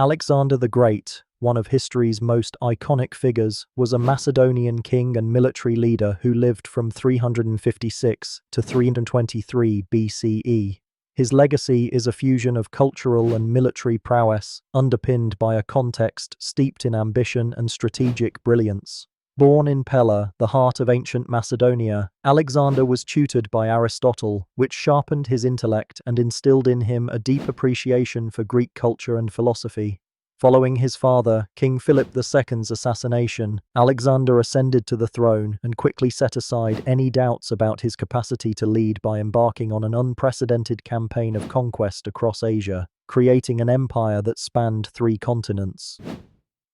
Alexander the Great, one of history's most iconic figures, was a Macedonian king and military leader who lived from 356 to 323 BCE. His legacy is a fusion of cultural and military prowess, underpinned by a context steeped in ambition and strategic brilliance. Born in Pella, the heart of ancient Macedonia, Alexander was tutored by Aristotle, which sharpened his intellect and instilled in him a deep appreciation for Greek culture and philosophy. Following his father, King Philip II's assassination, Alexander ascended to the throne and quickly set aside any doubts about his capacity to lead by embarking on an unprecedented campaign of conquest across Asia, creating an empire that spanned 3 continents.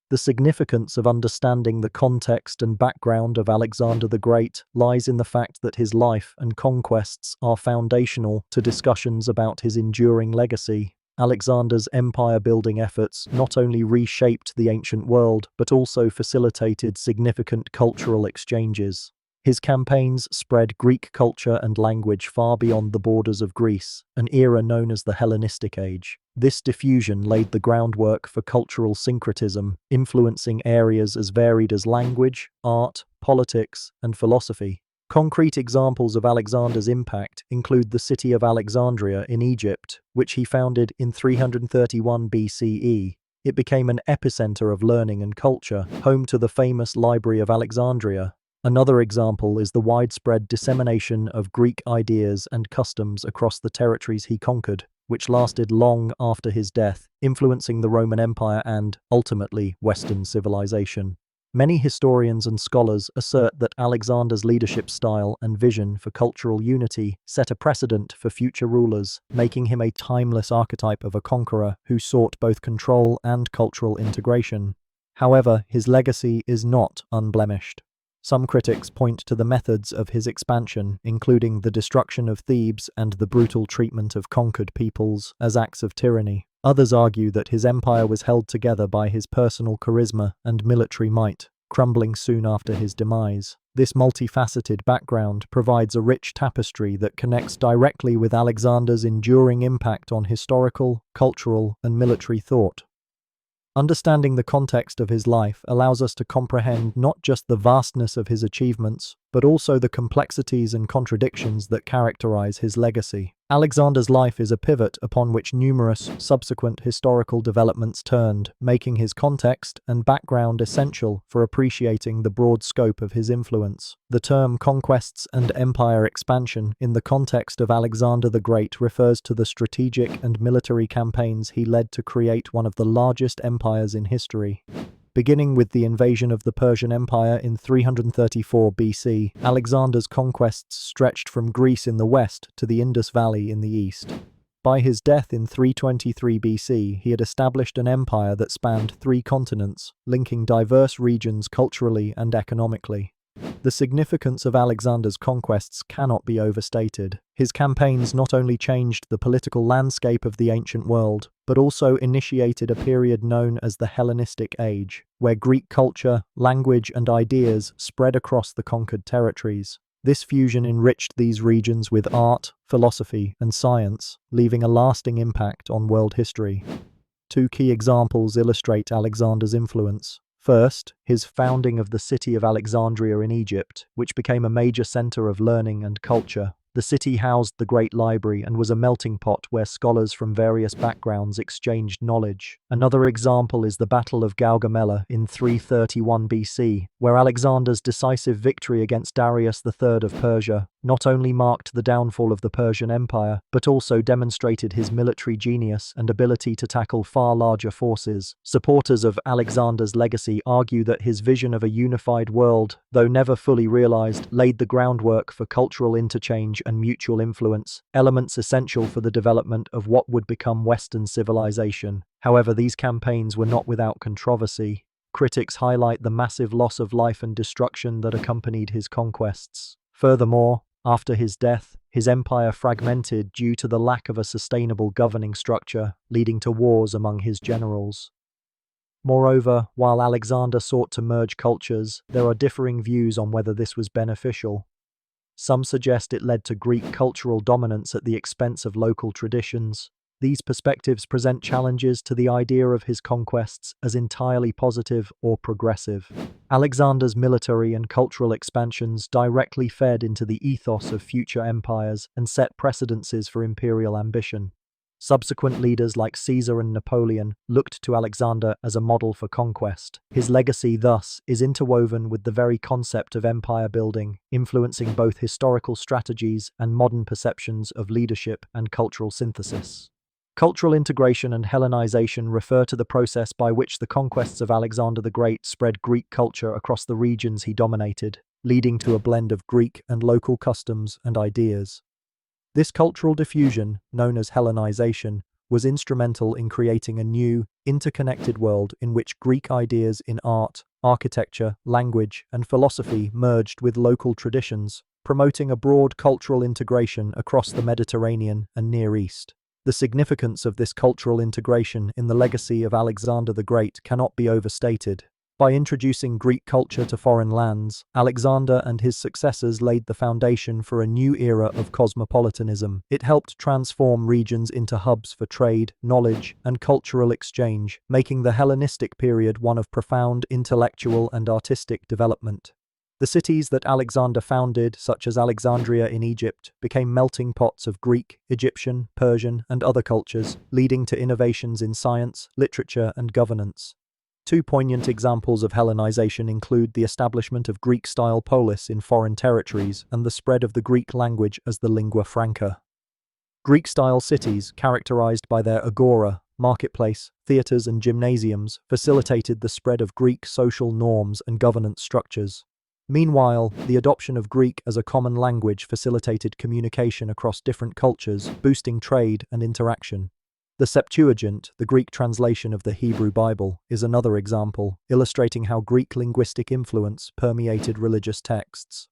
The significance of understanding the context and background of Alexander the Great lies in the fact that his life and conquests are foundational to discussions about his enduring legacy. Alexander's empire-building efforts not only reshaped the ancient world, but also facilitated significant cultural exchanges. His campaigns spread Greek culture and language far beyond the borders of Greece, an era known as the Hellenistic Age. This diffusion laid the groundwork for cultural syncretism, influencing areas as varied as language, art, politics, and philosophy. Concrete examples of Alexander's impact include the city of Alexandria in Egypt, which he founded in 331 BCE. It became an epicenter of learning and culture, home to the famous Library of Alexandria. Another example is the widespread dissemination of Greek ideas and customs across the territories he conquered, which lasted long after his death, influencing the Roman Empire and, ultimately, Western civilization. Many historians and scholars assert that Alexander's leadership style and vision for cultural unity set a precedent for future rulers, making him a timeless archetype of a conqueror who sought both control and cultural integration. However, his legacy is not unblemished. Some critics point to the methods of his expansion, including the destruction of Thebes and the brutal treatment of conquered peoples, as acts of tyranny. Others argue that his empire was held together by his personal charisma and military might, crumbling soon after his demise. This multifaceted background provides a rich tapestry that connects directly with Alexander's enduring impact on historical, cultural, and military thought. Understanding the context of his life allows us to comprehend not just the vastness of his achievements, but also the complexities and contradictions that characterize his legacy. Alexander's life is a pivot upon which numerous subsequent historical developments turned, making his context and background essential for appreciating the broad scope of his influence. The term conquests and empire expansion in the context of Alexander the Great refers to the strategic and military campaigns he led to create one of the largest empires in history. Beginning with the invasion of the Persian Empire in 334 BC, Alexander's conquests stretched from Greece in the west to the Indus Valley in the east. By his death in 323 BC, he had established an empire that spanned 3 continents, linking diverse regions culturally and economically. The significance of Alexander's conquests cannot be overstated. His campaigns not only changed the political landscape of the ancient world, but also initiated a period known as the Hellenistic Age, where Greek culture, language, and ideas spread across the conquered territories. This fusion enriched these regions with art, philosophy, and science, leaving a lasting impact on world history. 2 key examples illustrate Alexander's influence. First, his founding of the city of Alexandria in Egypt, which became a major center of learning and culture. The city housed the Great Library and was a melting pot where scholars from various backgrounds exchanged knowledge. Another example is the Battle of Gaugamela in 331 BC, where Alexander's decisive victory against Darius III of Persia not only marked the downfall of the Persian Empire, but also demonstrated his military genius and ability to tackle far larger forces. Supporters of Alexander's legacy argue that his vision of a unified world, though never fully realized, laid the groundwork for cultural interchange and mutual influence, elements essential for the development of what would become Western civilization. However, these campaigns were not without controversy. Critics highlight the massive loss of life and destruction that accompanied his conquests. Furthermore, after his death, his empire fragmented due to the lack of a sustainable governing structure, leading to wars among his generals. Moreover, while Alexander sought to merge cultures, there are differing views on whether this was beneficial. Some suggest it led to Greek cultural dominance at the expense of local traditions, These perspectives present challenges to the idea of his conquests as entirely positive or progressive. Alexander's military and cultural expansions directly fed into the ethos of future empires and set precedences for imperial ambition. Subsequent leaders like Caesar and Napoleon looked to Alexander as a model for conquest. His legacy, thus, is interwoven with the very concept of empire building, influencing both historical strategies and modern perceptions of leadership and cultural synthesis. Cultural integration and Hellenization refer to the process by which the conquests of Alexander the Great spread Greek culture across the regions he dominated, leading to a blend of Greek and local customs and ideas. This cultural diffusion, known as Hellenization, was instrumental in creating a new, interconnected world in which Greek ideas in art, architecture, language, and philosophy merged with local traditions, promoting a broad cultural integration across the Mediterranean and Near East. The significance of this cultural integration in the legacy of Alexander the Great cannot be overstated. By introducing Greek culture to foreign lands, Alexander and his successors laid the foundation for a new era of cosmopolitanism. It helped transform regions into hubs for trade, knowledge, and cultural exchange, making the Hellenistic period one of profound intellectual and artistic development. The cities that Alexander founded, such as Alexandria in Egypt, became melting pots of Greek, Egyptian, Persian, and other cultures, leading to innovations in science, literature, and governance. Two poignant examples of Hellenization include the establishment of Greek-style polis in foreign territories and the spread of the Greek language as the lingua franca. Greek-style cities, characterized by their agora, marketplace, theaters, and gymnasiums, facilitated the spread of Greek social norms and governance structures. Meanwhile, the adoption of Greek as a common language facilitated communication across different cultures, boosting trade and interaction. The Septuagint, the Greek translation of the Hebrew Bible, is another example, illustrating how Greek linguistic influence permeated religious texts.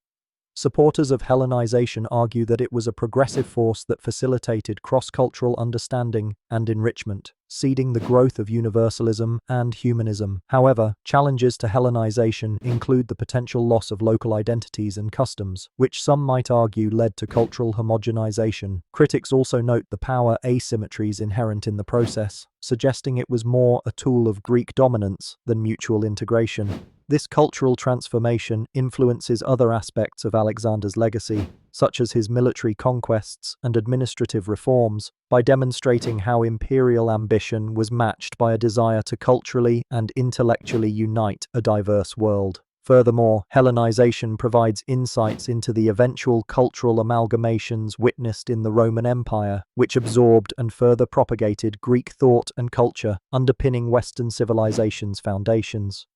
Supporters of Hellenization argue that it was a progressive force that facilitated cross-cultural understanding and enrichment, seeding the growth of universalism and humanism. However, challenges to Hellenization include the potential loss of local identities and customs, which some might argue led to cultural homogenization. Critics also note the power asymmetries inherent in the process, suggesting it was more a tool of Greek dominance than mutual integration. This cultural transformation influences other aspects of Alexander's legacy, such as his military conquests and administrative reforms, by demonstrating how imperial ambition was matched by a desire to culturally and intellectually unite a diverse world. Furthermore, Hellenization provides insights into the eventual cultural amalgamations witnessed in the Roman Empire, which absorbed and further propagated Greek thought and culture, underpinning Western civilization's foundations.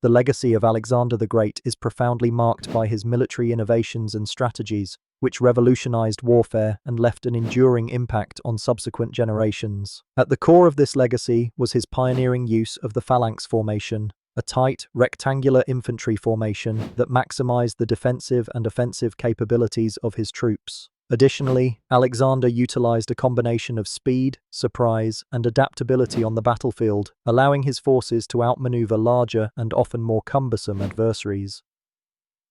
The legacy of Alexander the Great is profoundly marked by his military innovations and strategies, which revolutionized warfare and left an enduring impact on subsequent generations. At the core of this legacy was his pioneering use of the phalanx formation, a tight, rectangular infantry formation that maximized the defensive and offensive capabilities of his troops. Additionally, Alexander utilized a combination of speed, surprise, and adaptability on the battlefield, allowing his forces to outmaneuver larger and often more cumbersome adversaries.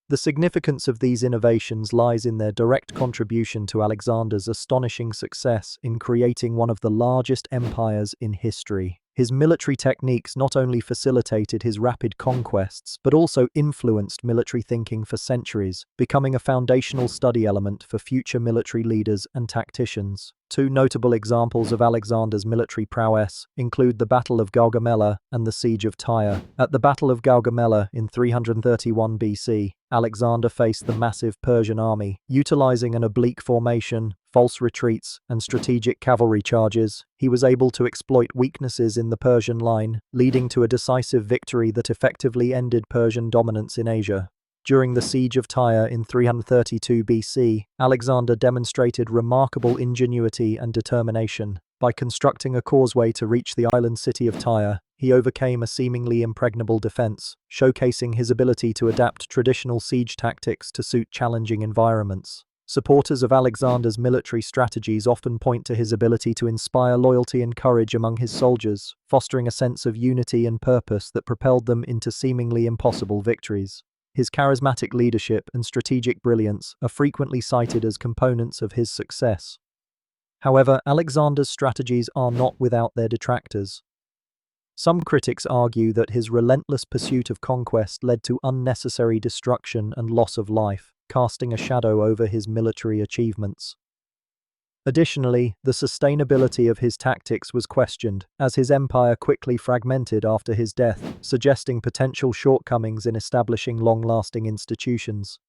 The significance of these innovations lies in their direct contribution to Alexander's astonishing success in creating one of the largest empires in history. His military techniques not only facilitated his rapid conquests, but also influenced military thinking for centuries, becoming a foundational study element for future military leaders and tacticians. Two notable examples of Alexander's military prowess include the Battle of Gaugamela and the Siege of Tyre. At the Battle of Gaugamela in 331 BC, Alexander faced the massive Persian army. Utilizing an oblique formation, false retreats, and strategic cavalry charges, he was able to exploit weaknesses in the Persian line, leading to a decisive victory that effectively ended Persian dominance in Asia. During the Siege of Tyre in 332 BC, Alexander demonstrated remarkable ingenuity and determination. By constructing a causeway to reach the island city of Tyre, he overcame a seemingly impregnable defense, showcasing his ability to adapt traditional siege tactics to suit challenging environments. Supporters of Alexander's military strategies often point to his ability to inspire loyalty and courage among his soldiers, fostering a sense of unity and purpose that propelled them into seemingly impossible victories. His charismatic leadership and strategic brilliance are frequently cited as components of his success. However, Alexander's strategies are not without their detractors. Some critics argue that his relentless pursuit of conquest led to unnecessary destruction and loss of life, casting a shadow over his military achievements. Additionally, the sustainability of his tactics was questioned, as his empire quickly fragmented after his death, suggesting potential shortcomings in establishing long-lasting institutions.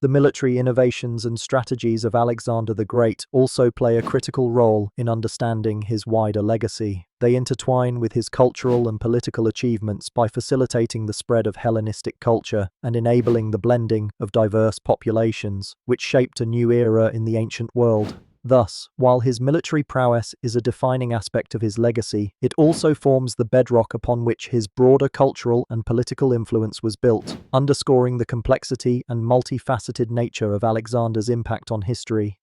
The military innovations and strategies of Alexander the Great also play a critical role in understanding his wider legacy. They intertwine with his cultural and political achievements by facilitating the spread of Hellenistic culture and enabling the blending of diverse populations, which shaped a new era in the ancient world. Thus, while his military prowess is a defining aspect of his legacy, it also forms the bedrock upon which his broader cultural and political influence was built, underscoring the complexity and multifaceted nature of Alexander's impact on history.